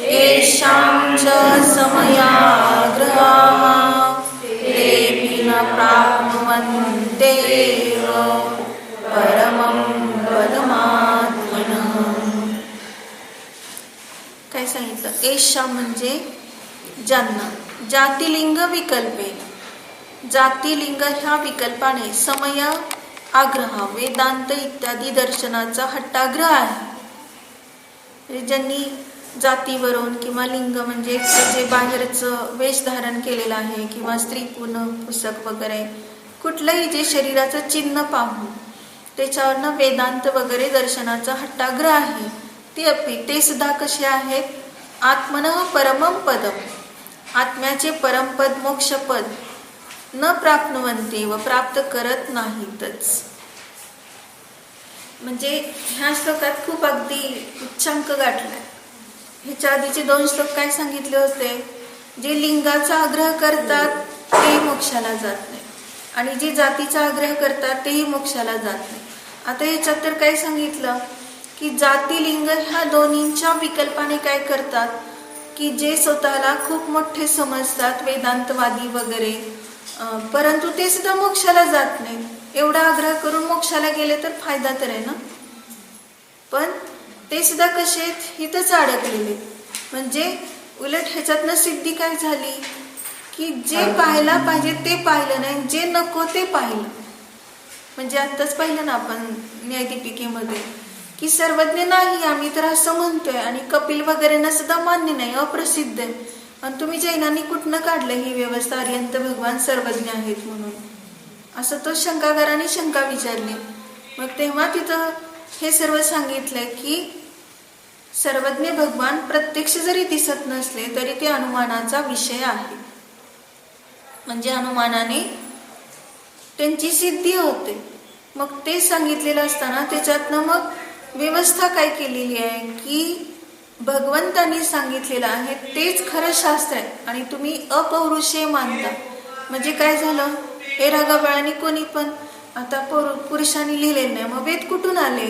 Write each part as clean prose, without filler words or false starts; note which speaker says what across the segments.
Speaker 1: येषां च समयाग्रहाः तेऽपि न प्राप्नुवन्त्येव परमं पदमात्मनः. काय सांगितलं? येषां म्हणजे ज्यांना, जातिलिंग विकल्पे, जातिलिंग ह्या विकल्पाने समय आग्रह वेदांत इत्यादी दर्शनाचा हट्टाग्रह आहे. ज्यांनी जातीवरून किंवा लिंग म्हणजे जे बाहेरचं वेश धारण केलेलं आहे किंवा स्त्री पुसक वगैरे कुठलंही जे शरीराचं चिन्ह पाहून त्याच्यावरनं वेदांत वगैरे दर्शनाचा हट्टाग्रह आहे, ते सुद्धा कसे आहेत? आत्मनः परमं पदम, आत्म्याचे परमपद मोक्षपद न प्राप्नुवन्ते व प्राप्त करत नाहीतच. म्हणजे ह्या श्लोकात खूप अगदी उच्चांक गाठलाय. ह्याच्या आधीचे 2 श्लोक काय सांगितले होते? जे लिंगाचा आग्रह करतात तेही मोक्षाला जात नाही आणि जे जातीचा आग्रह करतात तेही मोक्षाला जात नाही. आता ह्याच्यात तर काय सांगितलं की जाती लिंग ह्या दोन्हींच्या विकल्पाने काय करतात की जे स्वतःला खूप मोठे समजतात वेदांतवादी वगैरे, परंतु ते सुद्धा मोक्षाला जात नाही. एवढा आग्रह करून मोक्षाला गेले तर फायदा तर आहे ना, पण ते सुद्धा कसे हितच अडकलेले. म्हणजे उलट ह्याच्यातनं सिद्धी काय झाली की जे पाहायला पाहिजे ते पाहिलं नाही, जे नको ते पाहिलं. म्हणजे आत्ताच पाहिलं ना आपण न्यायदीपिकेमध्ये की सर्वज्ञ नाही आम्ही तर असं म्हणतोय आणि कपिल वगैरेंना सुद्धा मान्य नाही, अप्रसिद्ध आहे. आणि तुम्ही जैनांनी कुठनं काढलं ही व्यवस्था आर्यंत भगवान सर्वज्ञ आहेत म्हणून? असं तो शंकागाराने शंका विचारली. मग तेव्हा तिथं हे सर्व सांगितलंय की सर्वज्ञ भगवान प्रत्यक्ष जरी दिसत नसले तरी ते अनुमानाचा विषय आहे. म्हणजे अनुमानाने त्यांची सिद्धी होते. मग ते सांगितलेलं असताना त्याच्यातनं मग व्यवस्था काय केलेली आहे की भगवंतांनी सांगितलेलं आहे तेच खरं शास्त्र आहे आणि तुम्ही अपौरुषेय मानता. म्हणजे काय झालं? हे रागाबाळांनी कोणी पण आता पुरुषांनी लिहिलेलं नाही, मग वेद कुठून आले?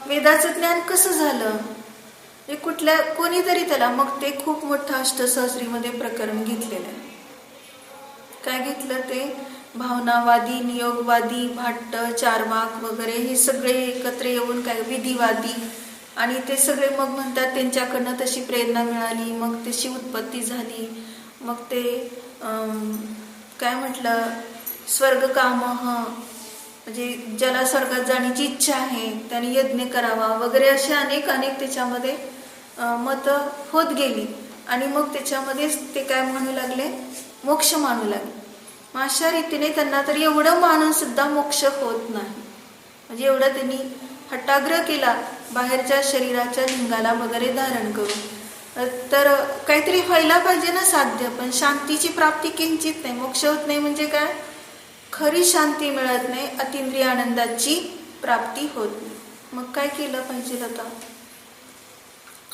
Speaker 1: वेदाचं ज्ञान कसं झालं? हे कोणीतरी त्याला मग ते खूप मोठं अष्टसहस्रीमध्ये प्रकरण घेतलेलं आहे. काय घेतलं? ते भावनावादी, नियोगवादी, भाट्ट, चार्वाक वगैरे हे सगळे एकत्र येऊन काय विधिवादी, आणि ते सगळे मग म्हणतात त्यांच्याकडनं तशी प्रेरणा मिळाली, मग तशी उत्पत्ती झाली. मग ते काय म्हटलं, स्वर्ग कामः, म्हणजे ज्याला स्वर्गात जाण्याची इच्छा आहे त्याने यज्ञ करावा वगैरे असे अनेक त्याच्यामध्ये मत होत गेली. आणि मग त्याच्यामध्ये ते काय म्हणू लागले? मोक्ष मानू लागले. मग अशा रीतीने त्यांना तर एवढं मानून सुद्धा मोक्ष होत नाही. म्हणजे एवढं त्यांनी हट्टाग्रह केला बाहेरच्या शरीराच्या लिंगाला वगैरे धारण करून, तर काहीतरी व्हायला पाहिजे ना साध्य. पण शांतीची प्राप्ती किंचित नाही, मोक्ष होत नाही. म्हणजे काय? खरी शांती मिळत नाही, अतिंद्रिय आनंदाची प्राप्ती होत नाही. मग काय केलं पाहिजे? आता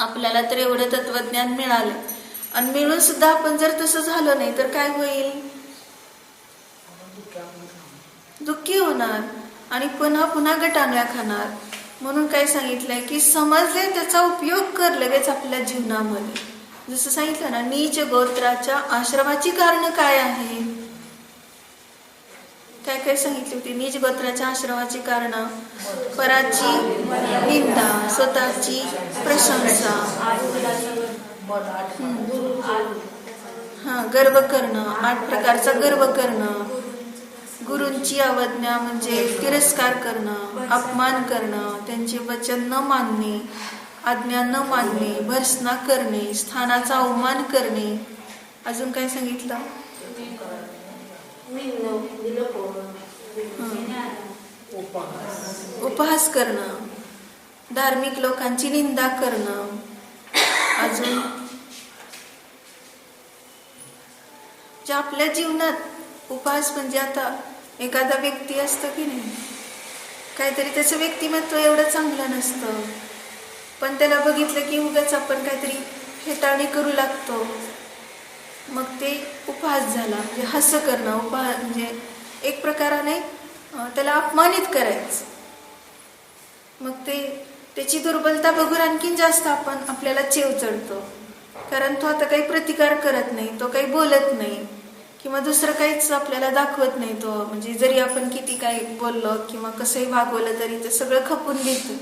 Speaker 1: आपल्याला तर एवढं तत्वज्ञान मिळालं आणि मिळून सुद्धा आपण जर तसं झालं नाही तर काय होईल? दुःखी होणार आणि पुन्हा पुन्हा गटांगळ्या खाणार. म्हणून काय सांगितलंय की समजले त्याचा उपयोग कर लगेच आपल्या जीवनामध्ये. जसं सांगितलं ना, नीच गोत्राच्या आश्रमाची कारण काय आहे? काय काय सांगितली होती? नीच गोत्राच्या आश्रमाची कारण: पराची निंदा, स्वतःची प्रशंसा, गर्व करणं, 8 प्रकारचा गर्व करणं, गुरूंची अवज्ञा म्हणजे तिरस्कार करणं, अपमान करणं, त्यांचे वचन न मानणे, आज्ञा न मानणे, भर्सना करणे, स्थानाचा अवमान करणे. अजून काय सांगितलं? उपहास करणं, धार्मिक लोकांची निंदा करणं. अजून जे आपल्या जीवनात उपहास म्हणजे आता एखादा व्यक्ती असतो की नाही, काहीतरी त्याचं व्यक्तिमत्व एवढं चांगलं नसतं, पण त्याला बघितलं की उगाच आपण काहीतरी हेटाळणी करू लागतो. मग ते उपहास झाला. म्हणजे हास्य करणं, म्हणजे एक प्रकाराने त्याला अपमानित करायचं. मग त्याची दुर्बलता बघून आणखीन जास्त आपल्याला चेव चढतो, कारण तो आता काही प्रतिकार करत नाही, तो काही बोलत नाही किंवा दुसरं काहीच आपल्याला दाखवत नाही. तो म्हणजे जरी आपण किती काही बोललो किंवा कसंही वागवलं तरी ते सगळं खपून घेतो.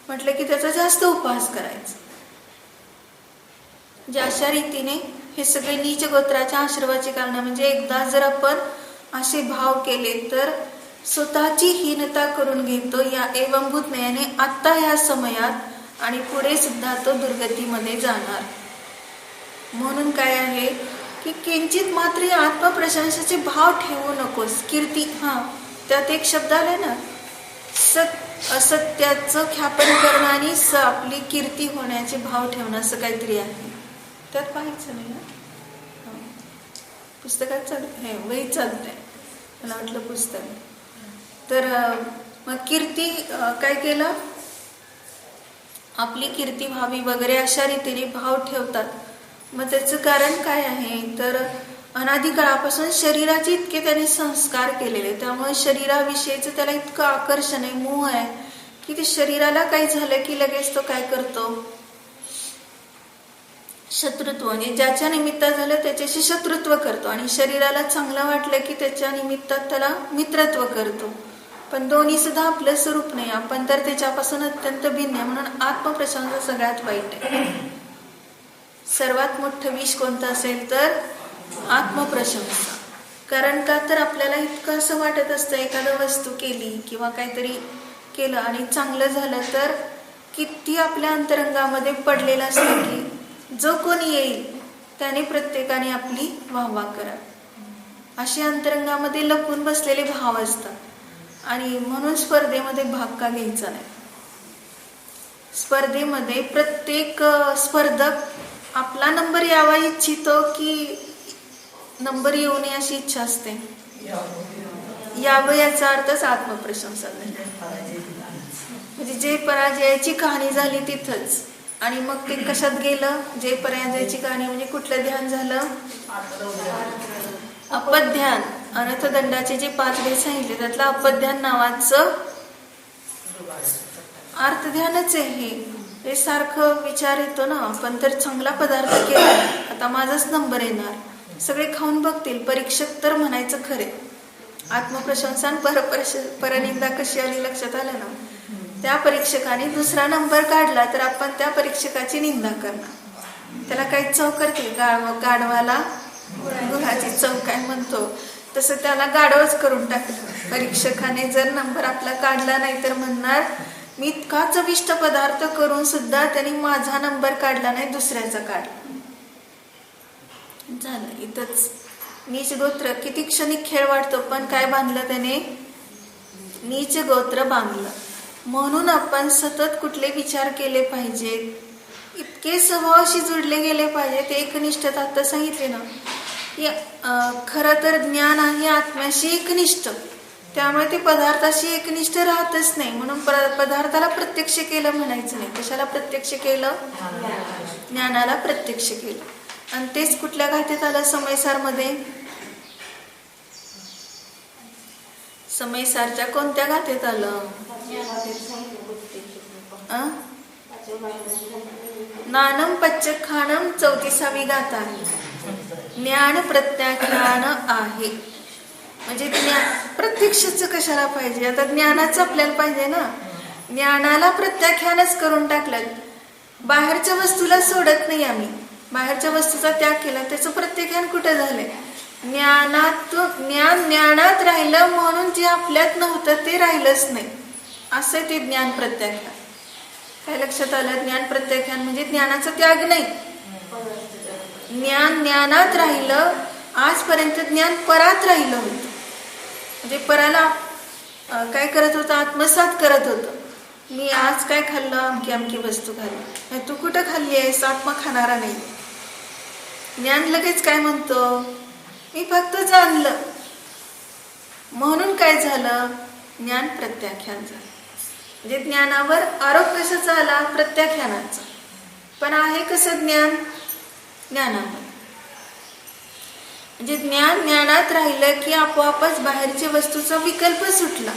Speaker 1: म्हटलं की त्याचा जास्त उपहास करायचा. म्हणजे अशा रीतीने हे सगळे नीच गोत्राच्या आश्रवाची कारण, म्हणजे एकदा जर आपण असे भाव केले तर स्वतःची हीनता करून घेतो या एवंभूत नयाने आता या समयात आणि पुढे सुद्धा तो दुर्गतीमध्ये जाणार. म्हणून काय आहे की किंचित मात्र आत्मप्रशंसेचे भाव ठेवू नकोस. कीर्ती, त्यात एक शब्द आलाय ना, असत्याचं ख्यापन करणं आणि आपली कीर्ती होण्याचे भाव ठेवणं, असं काहीतरी आहे. त्यात पाहायचं नाही ना, पुस्तकात हे वही चालतंय, मला वाटलं पुस्तक. तर मग कीर्ती काय केलं, आपली कीर्ती व्हावी वगैरे अशा रीतीने भाव ठेवतात. मग त्याचं कारण काय आहे तर अनादी काळापासून शरीराचे इतके त्याने संस्कार केलेले, त्यामुळे शरीराविषयीचं त्याला इतकं आकर्षण आहे, मोह आहे की ते शरीराला काही झालं की लगेच तो काय करतो, शत्रुत्व, म्हणजे ज्याच्या निमित्तात झालं त्याच्याशी शत्रुत्व करतो, आणि शरीराला चांगलं वाटलं की त्याच्या निमित्तात त्याला मित्रत्व करतो. पण दोन्ही सुद्धा आपलं स्वरूप नाही, आपण तर त्याच्यापासून अत्यंत भिन्न आहे. म्हणून आत्मप्रशंसा सगळ्यात वाईट आहे. सर्वात मोठं विष कोणतं असेल तर आत्मप्रशंसा. कारण का तर आपल्याला इतकं असं वाटत असतं, एखादं वस्तू केली किंवा काहीतरी केलं आणि चांगलं झालं तर किती आपल्या अंतरंगामध्ये पडलेलं असतं की जो कोणी येईल त्याने प्रत्येकाने आपली वाहवा करा, अशी अंतरंगामध्ये लपून बसलेले भाव असतात. आणि म्हणून स्पर्धेमध्ये भाग का घ्यायचा नाही. स्पर्धेमध्ये प्रत्येक स्पर्धक आपला नंबर यावा इच्छितो की नंबर येऊ नये अशी इच्छा असते. यावं याचा अर्थच आत्मप्रशंसा नाही. म्हणजे जे पराजयाची कहाणी झाली तिथंच, आणि मग ते कशात गेलं, जे पराजयाची कहाणी म्हणजे कुठलं ध्यान झालं, अपध्यान. अनर्थदंडाचे जे 5 भेद सांगितले त्यातलं अपध्यान नावाचं अर्थध्यानच आहे. हे सारखं विचार येतो ना, आपण तर चांगला पदार्थ केला, आता माझाच नंबर येणार, सगळे खाऊन बघतील, परीक्षक तर म्हणायचं खरे. आत्मप्रशंसा परनिंदा कशी आली लक्षात आलं ना. त्या परीक्षकाने दुसरा नंबर काढला तर आपण त्या परीक्षकाची निंदा करणार, त्याला काही चव करतील, गाढवाला गुळाची चव काय म्हणतो तसं त्याला गाढवच करून टाकलं. परीक्षकाने जर नंबर आपला काढला नाही तर म्हणणार, मी इतका चविष्ट पदार्थ करून सुद्धा त्यांनी माझा नंबर काढला नाही, दुसऱ्याचा काढला. झालं इथंच. नीच गोत्र किती क्षणिक खेळ वाटतो, पण काय बांधलं त्याने, नीच गोत्र बांधलं. म्हणून आपण सतत कुठले विचार केले पाहिजेत, इतके स्वभावाशी जुडले गेले पाहिजेत. एकनिष्ठता आता सांगितले ना, की खरं तर ज्ञान आहे आत्म्याशी एकनिष्ठ, त्यामुळे ते पदार्थाशी एकनिष्ठ राहतच नाही. म्हणून पदार्थाला प्रत्यक्ष केलं म्हणायचं नाही. कशाला प्रत्यक्ष केलं, ज्ञानाला प्रत्यक्ष केलं. आणि तेच कुठल्या गाथेत आलं, समयसारमध्ये. समयसारच्या कोणत्या गाथेत आलं, नानम पच्चखानम 34वी गाथा, ज्ञान प्रत्याख्यान आहे. म्हणजे प्रत्यक्षच कशाला पाहिजे, आता ज्ञानाचं आपल्याला पाहिजे ना. ज्ञानाला प्रत्याख्यानच करून टाकलं. बाहेरच्या वस्तूला सोडत नाही आम्ही, बाहेरच्या वस्तूचा त्याग केला, त्याचं प्रत्याख्यान कुठे झालंय, ज्ञान ज्ञानात राहिलं, म्हणून जे आपल्यात नव्हतं ते राहिलंच नाही, असं ते ज्ञान प्रत्याख्यान. काय लक्षात आलं, ज्ञान प्रत्याख्यान म्हणजे ज्ञानाचा त्याग नाही, ज्ञान ज्ञानात राहिलं. आजपर्यंत ज्ञान परात राहिलं होतं, म्हणजे पराला काय करत होतं, आत्मसात करत होतं. मी आज काय खाल्लं, अमकी अमकी वस्तू खाल्ली, तू कुठं खाल्ली आहेस, आत्मा खाणारा नाही. ज्ञान लगेच काय म्हणतो, मी फक्त जाणलं. म्हणून काय झालं, ज्ञान प्रत्याख्यान झालं. म्हणजे ज्ञानावर आरोप कशाचा आला, प्रत्याख्यानाचा. पण आहे कसं ज्ञान, ज्ञानावर. म्हणजे ज्ञान ज्ञानात राहिलं की आपोआपच बाहेरच्या वस्तूचा विकल्प सुटला.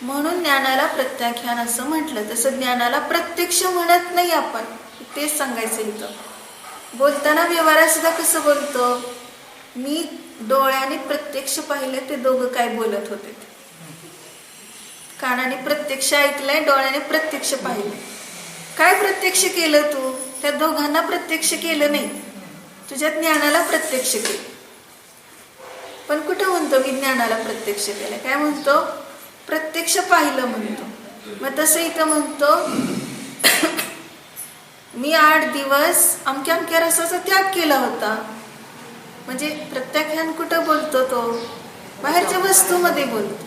Speaker 1: म्हणून ज्ञानाला प्रत्याख्यान असं म्हटलं. तसं ज्ञानाला प्रत्यक्ष म्हणत नाही आपण, तेच सांगायचं इथं. बोलताना व्यवहारात सुद्धा कसं बोलतो, मी डोळ्याने प्रत्यक्ष पाहिले ते दोघं काय बोलत होते. कानाने प्रत्यक्ष ऐकलंय, डोळ्याने प्रत्यक्ष पाहिलंय. काय प्रत्यक्ष केलं तू? त्या दोघांना प्रत्यक्ष केलं नाही, तुझ्या ज्ञानाला प्रत्यक्ष केलं. पण कुठं म्हणतो मी ज्ञानाला प्रत्यक्ष केलं? काय म्हणतो? प्रत्यक्ष पाहिलं म्हणतो. मग तसं इथं म्हणतो मी 8 दिवस अमक्या अमक्या रसाचा त्याग केला होता. म्हणजे प्रत्याख्यान कुठं बोलतो तो? बाहेरच्या वस्तूमध्ये बोलतो.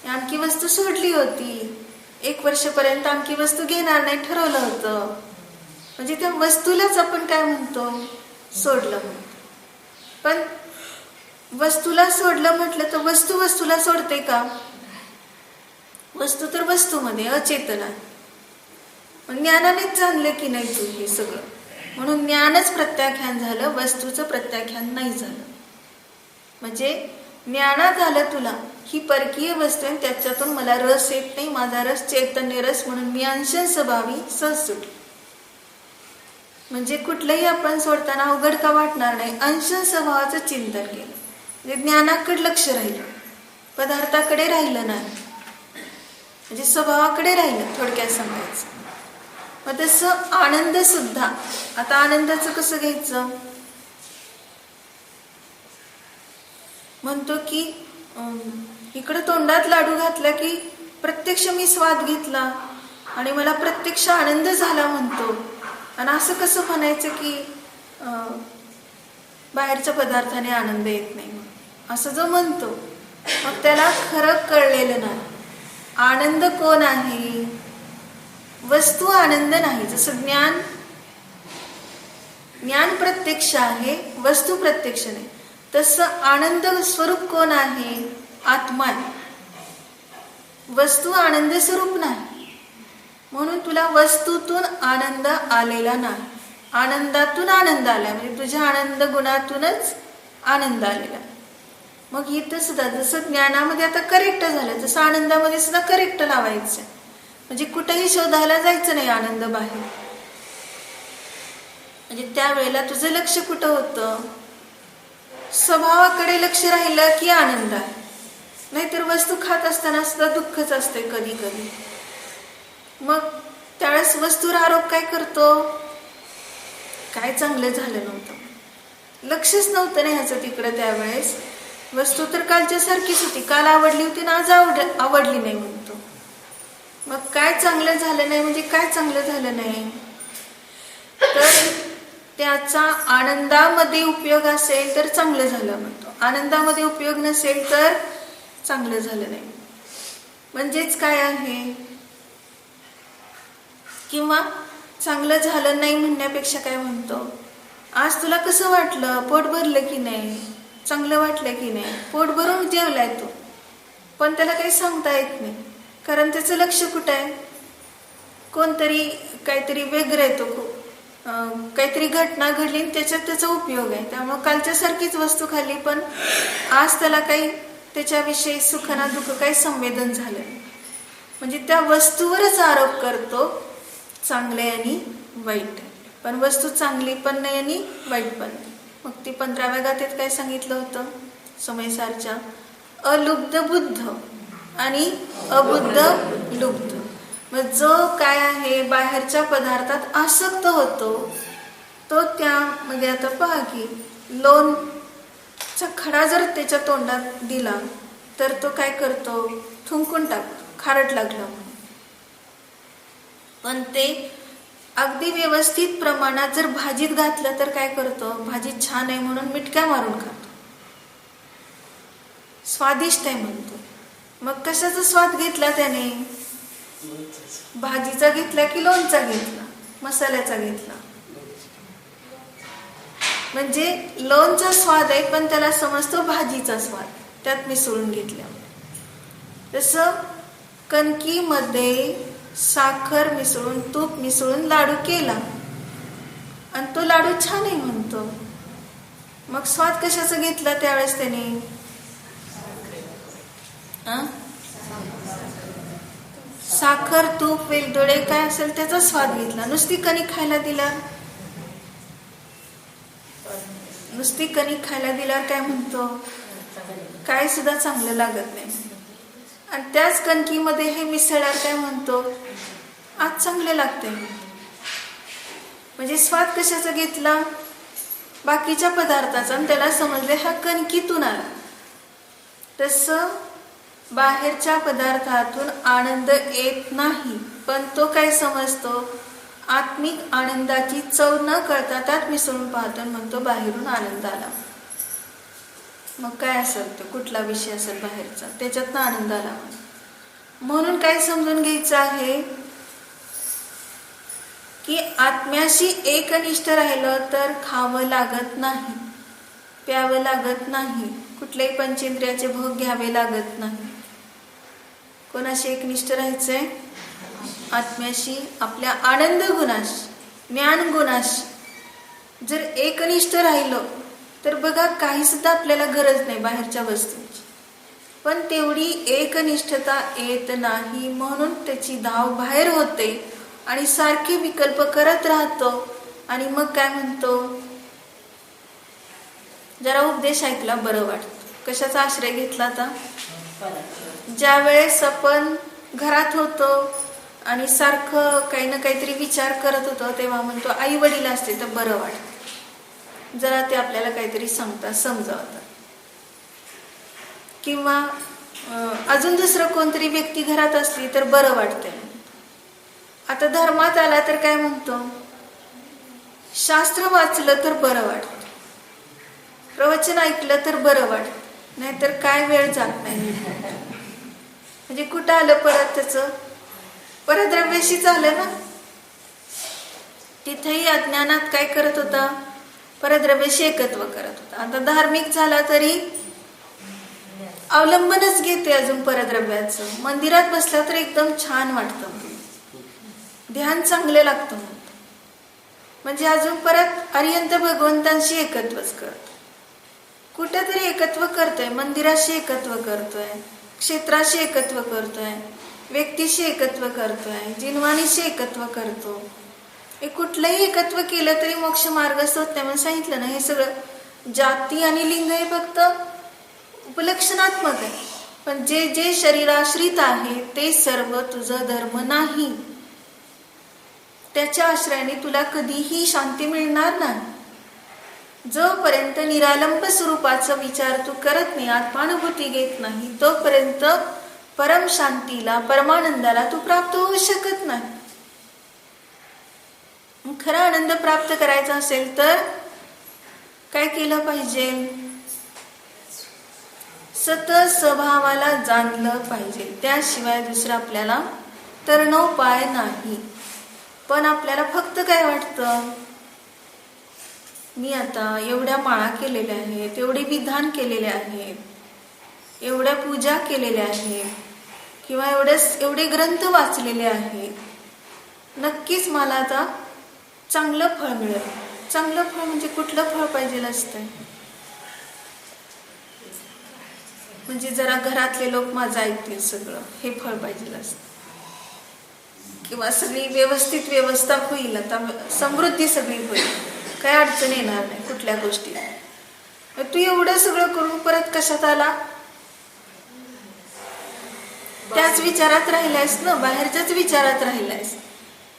Speaker 1: आमकी वस्तू सोडली होती, 1 वर्षापर्यंत आमकी वस्तू घेणार नाही ठरवलं होतं. म्हणजे त्या वस्तूलाच आपण काय म्हणतो? सोडलं म्हणतो. पण वस्तूला सोडलं म्हटलं तर वस्तू वस्तूला सोडते का? वस्तू तर वस्तूमध्ये अचेतन आहे. मग ज्ञानानेच जाणलं की नाही तू हे सगळं, म्हणून ज्ञानच प्रत्याख्यान झालं, वस्तूचं प्रत्याख्यान नाही झालं. म्हणजे ज्ञानात आलं तुला ही परकीय वस्तू आहे, त्याच्यातून मला रस येत नाही, माझा रस चैतन्य रस, म्हणून मी अंशन स्वभावी सहज सुटली. म्हणजे कुठलंही आपण सोडताना अवघड का वाटणार नाही, अंशन स्वभावाचं चिंतन केलं म्हणजे ज्ञानाकडे लक्ष राहिलं, पदार्थाकडे राहिलं नाही, म्हणजे स्वभावाकडे राहिलं थोडक्यात सांगायचं. मग तसं आनंद सुद्धा, आता आनंदाचं कसं घ्यायचं? म्हणतो की इकडं तोंडात लाडू घातला की प्रत्यक्ष मी स्वाद घेतला आणि मला प्रत्यक्ष आनंद झाला म्हणतो. आणि असं कसं म्हणायचं की बाहेरच्या पदार्थाने आनंद येत नाही असं जो म्हणतो, मग त्याला खरं कळलेलं नाही. आनंद कोण आहे? वस्तू आनंद नाही. जसं ज्ञान प्रत्यक्ष आहे, वस्तू प्रत्यक्ष नाही, तसं आनंद स्वरूप कोण आहे? आत्मा आहे. वस्तू आनंद स्वरूप नाही. म्हणून तुला वस्तूतून आनंद आलेला नाही, आनंदातून आनंद आला, म्हणजे तुझ्या आनंद गुणातूनच आनंद आलेला. मग इथं सुद्धा जसं ज्ञानामध्ये आता करेक्ट झालं, तसं आनंदामध्ये सुद्धा करेक्ट लावायचं. म्हणजे कुठेही शोधायला जायचं नाही आनंद बाहेर. म्हणजे त्यावेळेला तुझं लक्ष कुठं होतं? स्वभावाकडे लक्ष राहिलं की आनंद आहे. नाहीतर वस्तू खात असताना सुद्धा दुःखच असते कधी कधी. मग त्यावेळेस वस्तूवर आरोप काय करतो? काय चांगलं झालं नव्हतं, लक्षच नव्हतं ना ह्याचं तिकडं. त्यावेळेस वस्तू तर कालच्या सारखीच होती, काल आवडली होती ना आज आवडली नाही म्हणतो. मग काय चांगलं झालं नाही म्हणजे काय चांगलं झालं नाही? तर त्याचा आनंदामध्ये उपयोग असेल तर चांगलं झालं म्हणतो, आनंदामध्ये उपयोग नसेल तर चांगलं झालं नाही. म्हणजेच काय आहे? किंवा चांगलं झालं नाही म्हणण्यापेक्षा काय म्हणतो, आज तुला कसं वाटलं? पोट भरलं की नाही? चांगलं वाटलं की नाही? पोट भरून जेवलाय तो, पण त्याला काही सांगता येत नाही, कारण त्याचं लक्ष कुठं आहे? कोणतरी काहीतरी वेगळं येतो, काहीतरी घटना घडली त्याच्यात त्याचा उपयोग आहे. त्यामुळे कालच्या सारखीच वस्तू खाल्ली, पण आज त्याला काही त्याच्याविषयी सुख ना दुःख काही संवेदन झालं. म्हणजे त्या वस्तूवरच आरोप करतो, चांगले आणि वाईट. पण वस्तू चांगली पण नाही आणि वाईट पण नाही. मग ती 15व्या गाथेत काय सांगितलं होतं समयसारच्या? अलुब्ध बुद्ध आणि अबुद्ध लुब्ध. मग जो काय आहे बाहेरच्या पदार्थात आसक्त होतो तो त्यामध्ये, आता पहा की लोणचा खडा जर त्याच्या तोंडात दिला तर तो काय करतो? थुंकून टाकतो, खारट लागलं म्हणून. पण ते अगदी व्यवस्थित प्रमाणात जर भाजीत घातलं तर काय करतो? भाजी छान आहे म्हणून मिटक्या मारून खातो, स्वादिष्ट आहे म्हणतो. मग कशाचा स्वाद घेतला त्याने? भाजीचा घेतला की लोणचा घेतला, मसाल्याचा घेतला. म्हणजे लोणचा स्वाद आहे पण त्याला समजतो भाजीचा स्वाद, त्यात मिसळून घेतल्या. तसं कणकीमध्ये साखर मिसळून तूप मिसळून लाडू केला आणि तो लाडू छान आहे म्हणतो. मग स्वाद कशाचा घेतला त्यावेळेस त्याने? साखर, तूप, वेलदोडे काय असेल त्याचा स्वाद घेतला. नुसती कणिक खायला दिल्यावर काय म्हणतो, काय सुद्धा चांगलं लागत नाही. आणि त्याच कणकीमध्ये हे मिसळल्यावर काय म्हणतो, आज चांगले लागते. म्हणजे स्वाद कशाचा घेतला, बाकीच्या पदार्थाचा, आणि त्याला समजले हा कणकीतून आला. तसं बाहेरच्या पदार्थातून आनंद येत नाही, पण तो काय समजतो, आत्मिक आनंदाची चव न कळता त्यात मिसळून पाहतो, म्हणतो बाहेरून आनंद आला. मग काय असेल तो, कुठला विषय असेल बाहेरचा, त्याच्यातनं आनंद आला. म्हणून काय समजून घ्यायचं आहे की आत्म्याशी एकनिष्ठ राहिलं तर खावं लागत नाही, प्यावं लागत नाही, कुठल्याही पंचेंद्रियाचे भोग घ्यावे लागत नाही. कोणाशी एकनिष्ठ राहायचंय, आत्म्याशी, आपल्या आनंद गुणाशी, ज्ञान गुणाशी जर एकनिष्ठ राहिलो तर बघा काही सुद्धा आपल्याला गरज नाही बाहेरच्या वस्तूंची. पण तेवढी एकनिष्ठता येत नाही, म्हणून त्याची धाव बाहेर होते आणि सारखे विकल्प करत राहतो. आणि मग काय म्हणतो, जरा उपदेश ऐकला बरं वाटतं. कशाचा आश्रय घेतला आता, ज्या वेळेस आपण घरात होतो आणि सारखं काही ना काहीतरी विचार करत होतो, तेव्हा म्हणतो आई वडील असते तर बरं वाटतं, जरा ते आपल्याला काहीतरी सांगतात, समजावतात. किंवा अजून दुसरं कोणतरी व्यक्ती घरात असली तर बरं वाटतंय. आता धर्मात आला तर काय म्हणतो, शास्त्र वाचलं तर बरं वाटतं, प्रवचन ऐकलं तर बरं वाटतं, नाहीतर काय वेळ जात नाही. म्हणजे कुठं आलं परत, त्याचं परद्रव्याशीच आलं ना. तिथेही अज्ञानात काय करत होता, परद्रव्याशी एकत्व करत होता. आता धार्मिक झाला तरी अवलंबनच घेते अजून परद्रव्याचं. मंदिरात बसला तर एकदम छान वाटतं, ध्यान चांगलं लागतं, म्हणजे अजून परत अर्यंत भगवंतांशी एकत्वच करतो. कुठेतरी एकत्व करतोय, मंदिराशी एकत्व करतोय, क्षेत्राशी एकत्व करतोय, व्यक्तीशी एकत्व करतोय, जिनवानीशी एकत्व करतो. हे कुठलंही एकत्व केलं तरी मोक्ष मार्गस्थ होत नाही. म्हणून सांगितलं ना, हे सगळं जाती आणि लिंग हे फक्त उपलक्षणात्मक आहे, पण जे जे शरीराश्रित आहे ते सर्व तुझं धर्म नाही. त्याच्या आश्रयाने तुला कधीही शांती मिळणार नाही. जोपर्यंत निरालंब स्वरूपाचा विचार तू करत नाही, आत्मानुभूती घेत नाही, तोपर्यंत परम शांतीला, परमानंदाला तू प्राप्त होऊ शकत नाही. खरा आनंद प्राप्त करायचा असेल तर काय केलं पाहिजे, सतत स्वभावाला जाणलं पाहिजे. त्याशिवाय दुसरा आपल्याला तरणोपाय नाही. पण आपल्याला फक्त काय वाटतं, मी आता एवढ्या माळा केलेल्या आहेत, एवढे विधान केलेले आहेत, एवढ्या पूजा केलेल्या आहेत, किंवा एवढे ग्रंथ वाचलेले आहेत, नक्कीच मला आता चांगलं फळ मिळेल. चांगलं फळ म्हणजे कुठलं फळ पाहिजे असतं, म्हणजे जरा घरातले लोक माझं ऐकतील सगळं, हे फळ पाहिजे असतं. किंवा सगळी व्यवस्थित व्यवस्था होईल, आता समृद्धी सगळी होईल, काही अडचण येणार नाही कुठल्या गोष्टी. तू एवढं सगळं करून परत कशात आला, त्याच विचारात राहिलायस ना, बाहेरच्याच विचारात राहिलायस.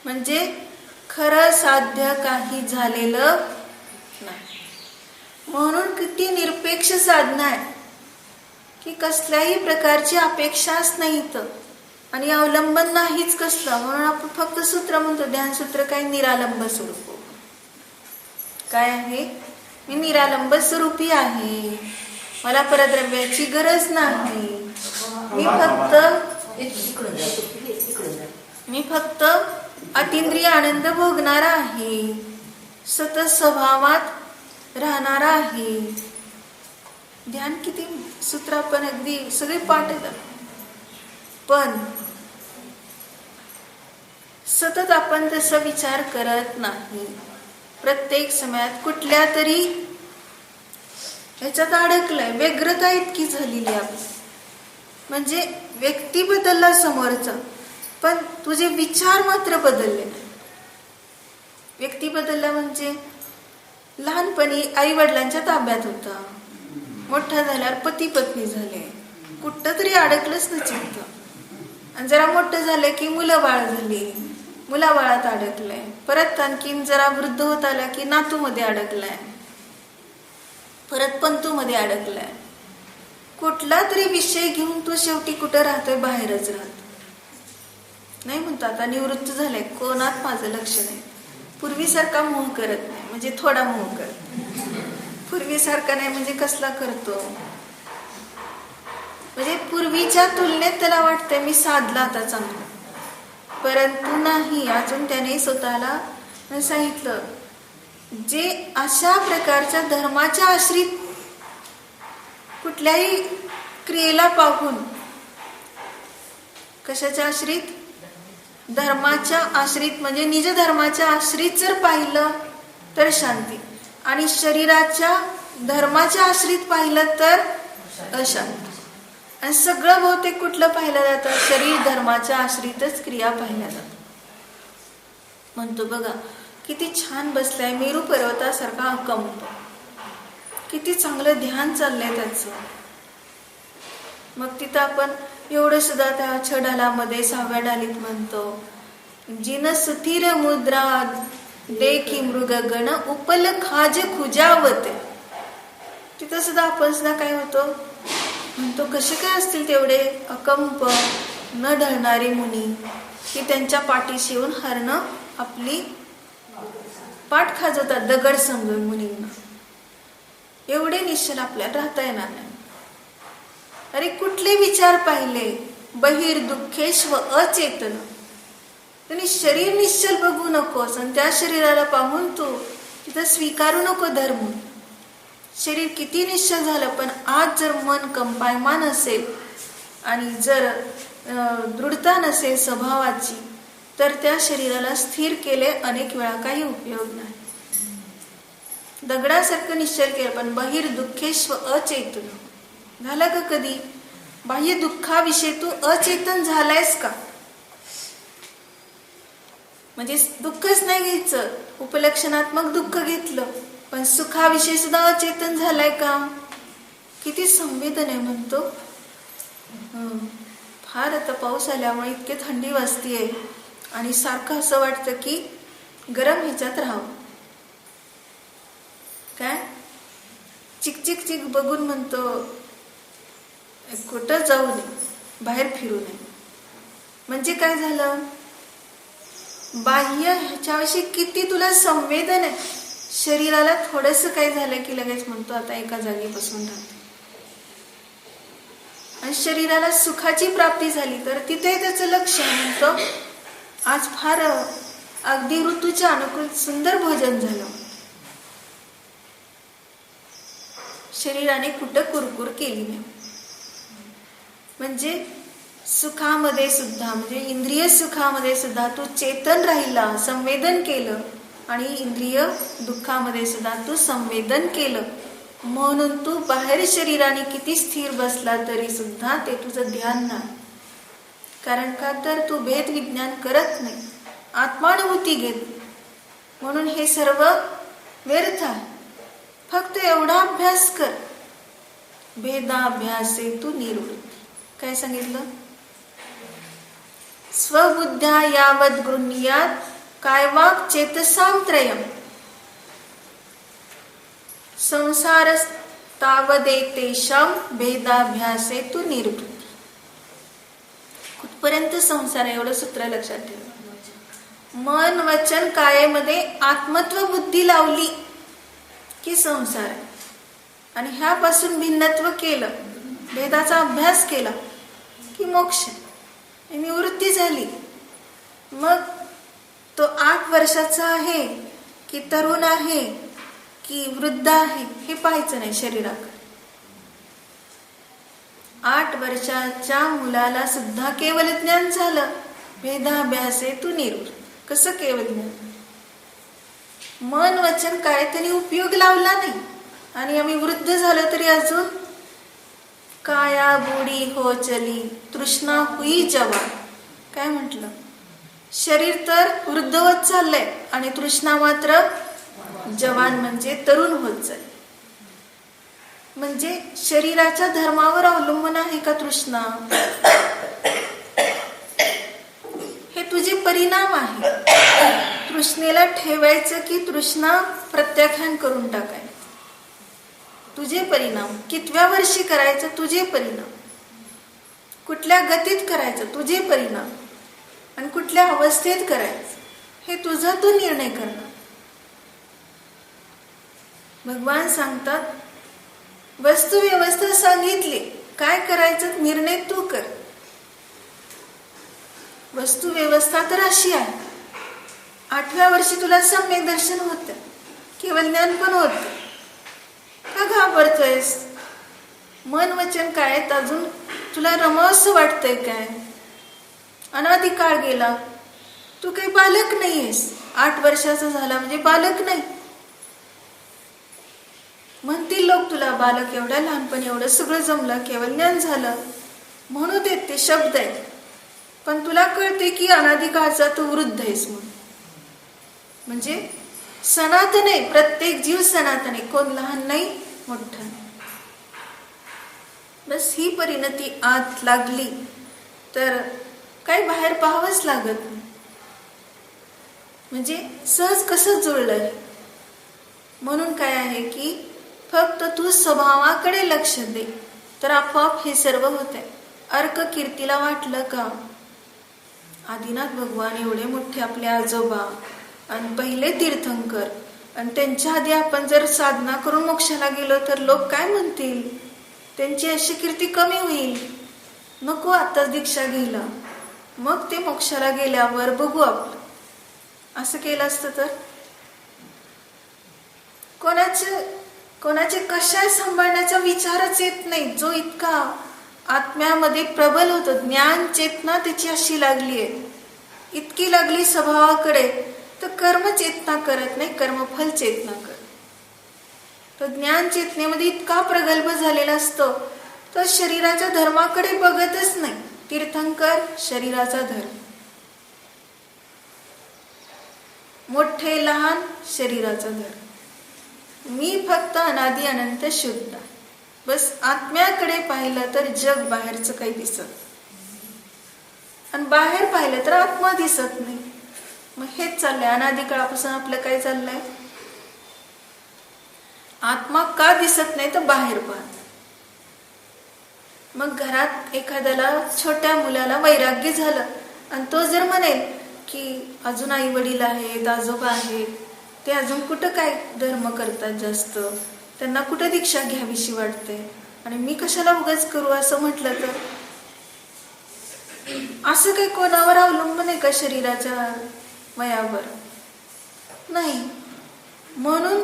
Speaker 1: म्हणजे खरं साध्य काही झालेलं नाही. म्हणून किती निरपेक्ष साधना आहे की कसल्याही प्रकारची अपेक्षाच नाही तर, आणि अवलंबन नाहीच कसलं. म्हणून आपण फक्त सूत्र म्हणतो, ध्यानसूत्र काय, निरालंब स्वरूप. काय आहे, मी निरालंब स्वरूपी आहे, मला परद्रव्याची गरज नाही, मी फक्त अतिंद्रिय आनंद भोगणारा आहे, सतत स्वभावात राहणारा आहे. ध्यान किती सूत्र आपण अगदी सगळे पाठ येतात, पण सतत आपण तसा विचार करत नाही. प्रत्येक समयात कुठल्या तरी ह्याच्यात अडकलंय, व्यग्रता इतकी झालेली आहे. म्हणजे व्यक्ती बदलला समोरचा, पण तुझे विचार मात्र बदलले नाही. व्यक्ती बदलला म्हणजे लहानपणी आई वडिलांच्या ताब्यात होता, मोठा झाल्यावर पती पत्नी झाले, कुठं तरी अडकलंच ना चित्त. आणि जरा मोठं झालं की मुलं बाळ झाली, मुलाबाळात अडकलंय. परत आणखीन जरा वृद्ध होत आला की नातूमध्ये अडकलाय, परत पंतूमध्ये अडकलाय. कुठला तरी विषय घेऊन तो शेवटी कुठं राहतोय, बाहेरच राहतो. नाही म्हणतो आता निवृत्त झालाय, कोणात माझं लक्ष नाही. पूर्वीसारखा मोह करत नाही, म्हणजे थोडा मोह करत. पूर्वीसारखा नाही म्हणजे कसला करतो, म्हणजे पूर्वीच्या तुलनेत त्याला वाटतंय मी साधला आता चांगलं. परंतु नाही, अजून त्याने स्वतःला सांगितलं, जे अशा प्रकारच्या धर्माच्या आश्रित कुठल्याही क्रियेला पाहून, कशाच्या आश्रित, धर्माच्या आश्रित म्हणजे निज धर्माच्या आश्रित जर पाहिलं तर शांती, आणि शरीराच्या धर्माच्या आश्रित पाहिलं तर अशांती. आणि सगळं बहुतेक कुठलं पाहिलं जातं, शरीर धर्माच्या आश्रितच क्रिया पाहिल्या जातात. म्हणतो बघा किती छान बसलाय, मेरू पर्वतासारखा अकंप, किती चांगलं ध्यान चाललंय त्याचं. मग तिथं आपण एवढं सुद्धा त्या छडालामध्ये 6व्या डालीत म्हणतो, जिन सुथिर मुद्रा देखी मृग गण उपल खाज खुजावते. तिथं सुद्धा आपण सुद्धा काय होतो म्हणतो, कसे काय असतील तेवढे अकंप न ढळणारी मुनी की त्यांच्या पाठीशी येऊन हरणं आपली पाठ खाजवतात, दगड समजून मुनींना. एवढे निश्चल आपल्याला राहता येणार नाही. अरे कुठले विचार पाहिले, बहिर दुःखेश्व अचेतन. तुम्ही शरीर निश्चल बघू नकोस, आणि त्या शरीराला पाहून तू तिथं स्वीकारू नको धर्म. शरीर किती निश्चल झालं, पण आज जर मन कंपायमान असेल आणि जर दृढता नसेल स्वभावाची, तर त्या शरीराला स्थिर केले अनेक वेळा काही उपयोग नाही. दगडासारखं निश्चल केलं, पण बहिर दुःखेश्व अचेतन. झालं का कधी बाह्य दुःखाविषयी तू अचेतन झालायस का? म्हणजे दुःखच नाही घ्यायचं, उपलक्षणात्मक दुःख घेतलं, पण सुखाविषयी सुद्धा अचेतन झालाय का? किती संवेदन आहे म्हणतो. फार आता पाऊस आल्यामुळे इतके थंडी वाजतीये आणि सारखं असं वाटतं की गरम ह्याच्यात राहावं. काय चिक चिक बघून म्हणतो कुठं जाऊ नये, बाहेर फिरू नये. म्हणजे काय झालं, बाह्य ह्याच्याविषयी किती तुला संवेदन आहे. शरीराला थोडंसं काय झालं की लगेच म्हणतो आता एका जागी बसून राहते. आणि शरीराला सुखाची प्राप्ती झाली तर तिथे त्याचं लक्ष म्हणतो आज फार अगदी ऋतूच्या अनुकूल सुंदर भोजन झालं. शरीराने कुठं कुरकुर केली नाही. म्हणजे सुखामध्ये सुद्धा, म्हणजे इंद्रिय सुखामध्ये सुद्धा तू चेतन राहिला, संवेदन केलं, आणि इंद्रिय दुःखामध्ये सुद्धा तू संवेदन केलं, म्हणून तू बाहेर शरीराने किती स्थिर बसला तरी सुद्धा ते तुझं ध्यान नाही. कारण का तर तू भेद विज्ञान करत नाही, आत्मानुभूती घेत, म्हणून हे सर्व व्यर्थ आहे. फक्त एवढा अभ्यास कर, भेदाभ्यासे तू निवृत्ती. काय सांगितलं, स्वबुद्ध्या यावत गृह्यात काय वाक् चेतसां त्रयम् संसारस्तावदेतेषां भेदाभ्यासे तू निवृत्ती. कुठपर्यंत संसार आहे एवढं सूत्र लक्षात ठेव. मन वचन कायेमध्ये आत्मत्व बुद्धी लावली की संसार आहे, आणि ह्यापासून भिन्नत्व केलं, भेदाचा अभ्यास केला की मोक्ष, निवृत्ती झाली. मग तो 8 वर्षाचा आहे की तरुण आहे की वृद्ध आहे हे पाहायचं नाही शरीराकडे. 8 वर्षाच्या मुलाला सुद्धा केवल ज्ञान झालं, भेदाभ्यासे तू निवृत्त. कसं केवल ज्ञान, मन वचन काय त्यांनी उपयोग लावला नाही, आणि आम्ही वृद्ध झालो तरी अजून काया बुडी हो चली तृष्णा हुई जवा. काय म्हटलं? शरीर तर वृद्ध होत चाललंय आणि तृष्णा मात्र जवान म्हणजे तरुण होत जाईल. म्हणजे शरीराच्या धर्मावर अवलंबून आहे का तृष्णा? हे तुझे परिणाम आहे. तृष्णेला ठेवायचं की तृष्णा प्रत्याख्यान करून टाकायचं, तुझे परिणाम. कितव्या वर्षी करायचं, तुझे परिणाम. कुठल्या गतीत करायचं, तुझे परिणाम. आणि कुठल्या अवस्थेत करायचं, हे तुझा तू निर्णय करणार. भगवान सांगतात, वस्तू व्यवस्था सांगितली, काय करायचं निर्णय तू कर. वस्तू व्यवस्था तर अशी आहे, 8व्या वर्षी तुला सम्यक दर्शन होतं, केवळ ज्ञान पण होतं. का घाबरतोयस? मन वचन काय अजून तुला रमावंसं वाटतंय काय? अनादिकाळ गेला, तू काही बालक नाहीयेस. 8 वर्षाचा झाला म्हणजे बालक नाही. म्हणतील लोक तुला, बालक एवढ्या लहानपणी एवढं सगळं जमलं, केवळ ज्ञान झालं. म्हणू देत, ते शब्द आहेत. पण तुला कळते की अनादिकाळचा तू वृद्ध आहेस म्हणून. म्हणजे सनातन आहे, प्रत्येक जीव सनातन आहे, कोण लहान नाही मोठं नाही. बस ही परिणती आत लागली तर काही बाहेर पाहावंच लागत नाही. म्हणजे सहज कसं जुळलं. म्हणून काय आहे की फक्त तू स्वभावाकडे लक्ष दे तर आपोआप हे सर्व होते. अर्क कीर्तीला वाटलं का आदिनाथ भगवान एवढे मोठे आपले आजोबा आणि पहिले तीर्थंकर, आणि त्यांच्या आधी आपण जर साधना करून मोक्षाला गेलो तर लोक काय म्हणतील, त्यांची अशी कीर्ती कमी होईल. नको आताच दीक्षा घ्यायला, मग ते मोक्षाला गेल्यावर बघू आपलं. असं केलं असतं तर कोणाचे कशा सांभाळण्याचा विचारच येत नाही. जो इतका आत्म्यामध्ये प्रबल होतो, ज्ञान चेतना त्याची अशी लागली आहे, इतकी लागली स्वभावाकडे, तर कर्म चेतना करत नाही, कर्मफल चेतना करत. तो ज्ञान चेतनेमध्ये इतका प्रगल्भ झालेला असतो, तो शरीराच्या धर्माकडे बघतच नाही. तीर्थंकर शरीराचा धर्म, मोठे लहान शरीराचा धर्म. मी फक्त अनादि अनंत शुद्ध. बस आत्म्याकडे पाहिलं तर जग बाहेरचं काही दिसत, आणि बाहेर पाहिलं तर आत्मा दिसत नाही. मग हेच चाललंय अनादि काळापासून आपलं काय चाललंय. आत्मा का दिसत नाही तर बाहेर पाहत. मग घरात एखाद्याला छोट्या मुलाला वैराग्य झालं आणि तो जर म्हणेल की अजून आई वडील आहेत, आजोबा आहेत, ते अजून कुठं काय धर्म करतात जास्त, त्यांना कुठं दीक्षा घ्यावीशी वाटते, आणि मी कशाला उगाच करू असं म्हटलं तर असं काही कोणावर अवलंबून आहे का शरीराच्या वयावर? नाही. म्हणून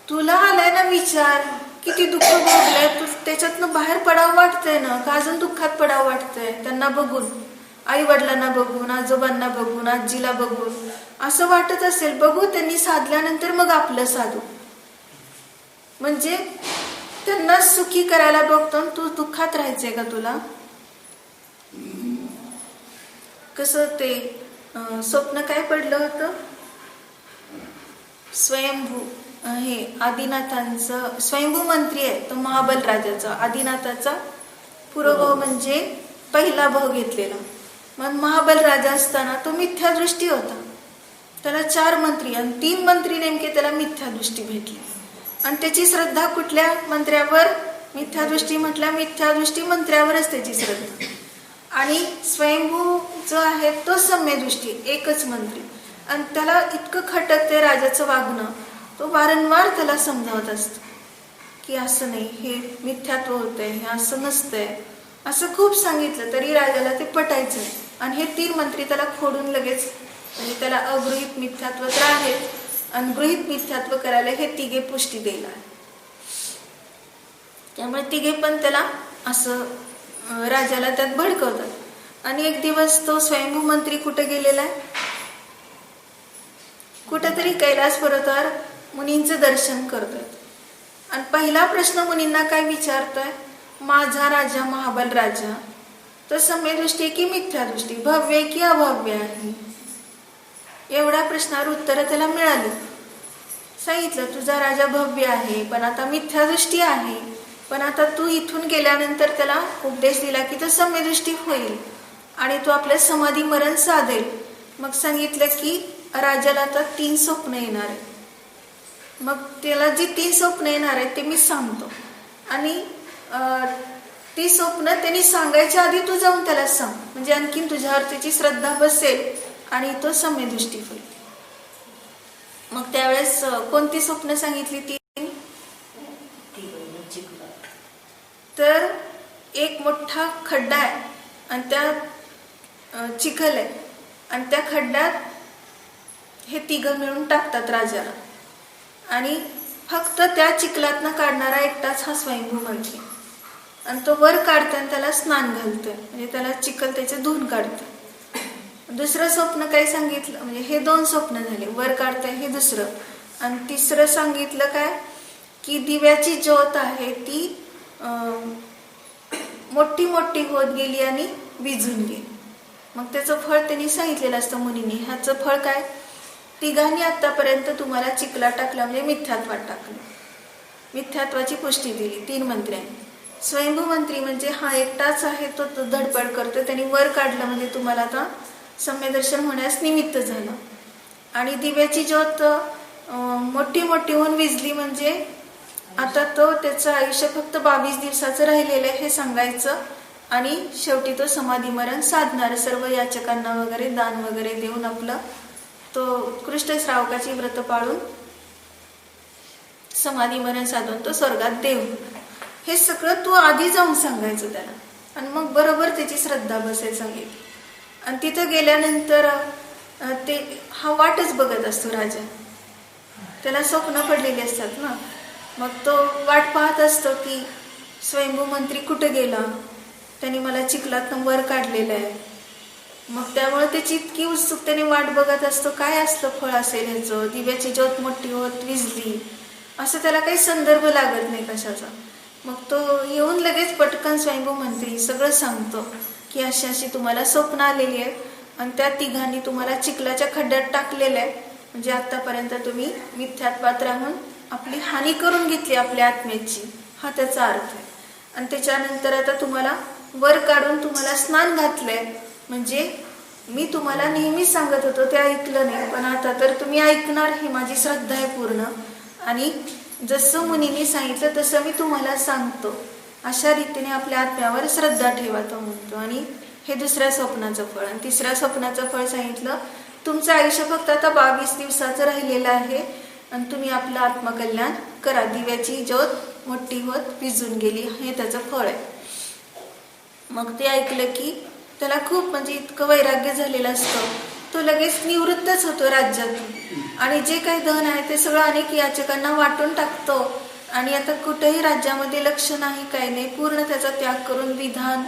Speaker 1: तुला आलाय ना विचार, किती दुःख भोगलंय, तू त्याच्यातनं बाहेर पडावं वाटतंय ना, का अजून दुःखात पडावं वाटतंय त्यांना बघून, आई वडिलांना बघून, आजोबांना बघून, आजीला बघून असं वाटत असेल. बघू त्यांनी साधल्यानंतर मग आपलं साधू. म्हणजे त्यांना सुखी करायला बघतो, तू दुःखात राहायचंय का तुला? कसं ते स्वप्न काय पडलं होतं, स्वयंभू हे आदिनाथांचं स्वयंभू मंत्री आहे तो महाबल राजाचा, आदिनाथाचा पुरोभाव म्हणजे पहिला भाव घेतलेला. मग महाबल राजा असताना तो मिथ्या दृष्टी होता. त्याला 4 मंत्री आणि 3 मंत्री नेमके त्याला मिथ्या दृष्टी भेटली. आणि त्याची श्रद्धा कुठल्या मंत्र्यावर? मिथ्या दृष्टी म्हटल्या, मिथ्या दृष्टी मंत्र्यावरच त्याची श्रद्धा. आणि स्वयंभू जो आहे तो सम्य दृष्टी, एकच मंत्री. आणि त्याला इतकं खटकते राजाचं वागणं, तो वारंवार त्याला समजावत असतो की असं नाही, हे मिथ्यात्व होतंय, हे असं नसतंय. असं खूप सांगितलं तरी राजाला ते पटायचं नाही. आणि हे 3 मंत्री त्याला खोडून लगेच, म्हणजे त्याला अगृहीत मिथ्यात्व तर आहे आणि गृहीत मिथ्यात्व करायला हे 3 पुष्टी द्यायला. त्यामुळे 3 पण त्याला असं राजाला त्यात भडकवतात. आणि एक दिवस तो स्वयंभू मंत्री कुठे गेलेला आहे, कुठेतरी कैलास पर्वतावर मुनींचं दर्शन करतोय. आणि पहिला प्रश्न मुनींना काय विचारतोय, माझा राजा महाबल राजा तो सम्यदृष्टी आहे की मिथ्यादृष्टी, भव्य आहे की अभव्य आहे? एवढ्या प्रश्नावर उत्तर त्याला मिळाली. सांगितलं तुझा राजा भव्य आहे पण आता मिथ्यादृष्टी आहे, पण आता तू इथून गेल्यानंतर त्याला उपदेश दिला की तो सम्यदृष्टी होईल आणि तो आपलं समाधी मरण साधेल. मग सांगितलं की राजाला आता 3 स्वप्न येणार आहे. मग त्याला जी 3 स्वप्न येणार आहेत ते मी सांगतो आणि ती स्वप्न त्यांनी सांगायच्या आधी तू जाऊन त्याला सांग, म्हणजे आणखीन तुझ्यावर त्याची श्रद्धा बसेल आणि तो सम्यदृष्टी होईल. मग त्यावेळेस कोणती स्वप्न सांगितली ती? तर एक मोठा खड्डा आहे आणि त्या चिखल आहे आणि त्या खड्ड्यात हे 3 मिळून टाकतात राजाला आणि फक्त त्या चिखलातनं काढणारा एकटाच हा स्वयंभू मंत्री आणि तो वर काढताना त्याला स्नान घालतोय, म्हणजे त्याला चिखल त्याचे धुवून काढतोय. दुसरं स्वप्न काय सांगितलं, म्हणजे हे 2 स्वप्न झाले, वर काढताय हे दुसरं. आणि तिसरं सांगितलं काय की दिव्याची ज्योत आहे ती मोठी मोठी होत गेली आणि विझून गेली. मग त्याचं फळ त्यांनी सांगितलेलं असतं मुनींनी. ह्याचं फळ काय? 3 आतापर्यंत तुम्हाला चिखला टाकला म्हणजे मिथ्यात्वात टाकलं, मिथ्यात्वाची पुष्टी दिली 3 मंत्र्यांनी. स्वयंभू मंत्री म्हणजे हा एकटाच आहे, तो धडपड करतो, त्यांनी वर काढलं म्हणजे तुम्हाला आता सम्यदर्शन होण्यास निमित्त झालं. आणि दिव्याची ज्योत मोठी मोठी होऊन विझली म्हणजे आता तो त्याचं आयुष्य फक्त 22 दिवसाचं राहिलेलं आहे हे सांगायचं आणि शेवटी तो समाधी मरण साधणार, सर्व याचकांना वगैरे दान वगैरे देऊन आपलं तो उत्कृष्ट श्रावकाची व्रत पाळून समाधी मरण साधून तो स्वर्गात देव. हे सगळं तू आधी जाऊन सांगायचं त्याला आणि मग बरोबर त्याची श्रद्धा बसेल सांगितली. आणि तिथं गेल्यानंतर ते हा वाटच बघत असतो राजा, त्याला स्वप्न पडलेली असतात ना, मग तो वाट पाहत असतो की स्वयंभू मंत्री कुठे गेला, त्यांनी मला चिखलातनं वर काढलेलं आहे. मग त्यामुळे त्याची इतकी उत्सुकतेने वाट बघत असतो, काय असलं फळ असेल ह्याचं, दिव्याची ज्योत मोठी होत विझली, असं त्याला काही संदर्भ लागत नाही कशाचा. मग तो येऊन लगेच पटकन स्वयंभू मंत्री सगळं सांगतो की अशी अशी तुम्हाला स्वप्न आलेली आहे आणि त्या 3 तुम्हाला चिखलाच्या खड्ड्यात टाकलेलं आहे, म्हणजे आतापर्यंत तुम्ही मिथ्यात्वात राहून आपली हानी करून घेतली आपल्या आत्म्याची, हा त्याचा अर्थ आहे. आणि त्याच्यानंतर आता तुम्हाला वर काढून तुम्हाला स्नान घातलंय, म्हणजे मी तुम्हाला नेहमी सांगत होतो ते ऐकलं नाही, पण आता तर तुम्ही ऐकणार ही माझी श्रद्धा आहे पूर्ण. आणि जसं मुनींनी सांगितलं तसं मी तुम्हाला सांगतो, अशा रीतीने आपल्या आत्म्यावर श्रद्धा ठेवा तो म्हणतो. आणि हे 2ऱ्या स्वप्नाचं फळ. आणि 3ऱ्या स्वप्नाचं फळ सांगितलं, तुमचं आयुष्य फक्त आता 22 दिवसाचं राहिलेलं आहे आणि तुम्ही आपलं आत्मकल्याण करा, दिव्याची ज्योत मोठी होत विझून गेली, हे त्याचं फळ आहे. मग ते ऐकलं की त्याला खूप म्हणजे इतकं वैराग्य झालेलं असतं, तो लगेच निवृत्तच होतो राज्यातून आणि जे काही धन आहे ते सगळं अनेक याचकांना वाटून टाकतो आणि आता कुठेही राज्यामध्ये लक्ष नाही, काही नाही, पूर्ण त्याचा त्याग करून विधान,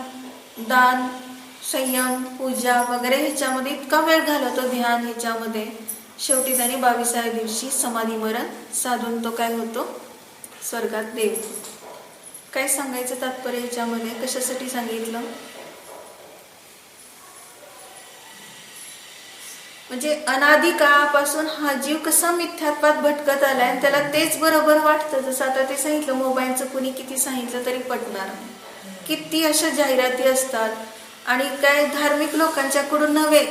Speaker 1: दान, संयम, पूजा वगैरे ह्याच्यामध्ये इतका वेळ घालवतो, ध्यान ह्याच्यामध्ये. शेवटी त्याने 22व्या दिवशी समाधी मरण साधून तो काय होतो, स्वर्गात देव. काय सांगायचं तात्पर्य ह्याच्यामध्ये, कशासाठी सांगितलं, म्हणजे अनादी काळापासून हा जीव कसा मिथ्यात्वात भटकत आलाय आणि त्याला तेच बरोबर वाटतं. जसं आता ते सांगितलं, मोबाईलचं कुणी किती सांगितलं तरी पटणार नाही, किती अशा जाहिराती असतात. आणि काय धार्मिक लोकांच्याकडून नव्हे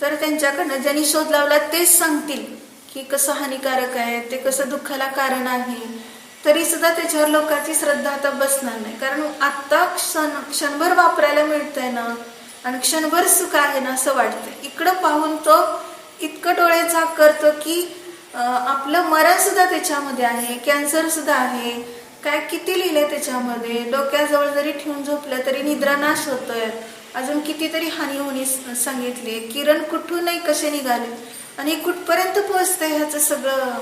Speaker 1: तर त्यांच्याकडनं ज्यांनी शोध लावला तेच सांगतील की कसं हानिकारक आहे, ते कसं दुःखाला कारण आहे, तरी सुद्धा त्याच्यावर लोकांची श्रद्धा आता बसणार नाही. कारण आता क्षणभर वापरायला मिळतंय ना आणि क्षणभर सुख आहे ना असं वाटतंय. इकडं पाहून तो इतकं डोळे झाक करतो की आपलं मरण सुद्धा त्याच्यामध्ये आहे, कॅन्सर सुद्धा आहे, काय किती लिहिलंय त्याच्यामध्ये, डोक्याजवळ जरी ठेवून झोपलं तरी निद्रानाश होतोय, अजून कितीतरी हानी होणी सांगितली, किरण कुठूनही कसे निघाले आणि कुठपर्यंत पोहोचतंय ह्याचं सगळं,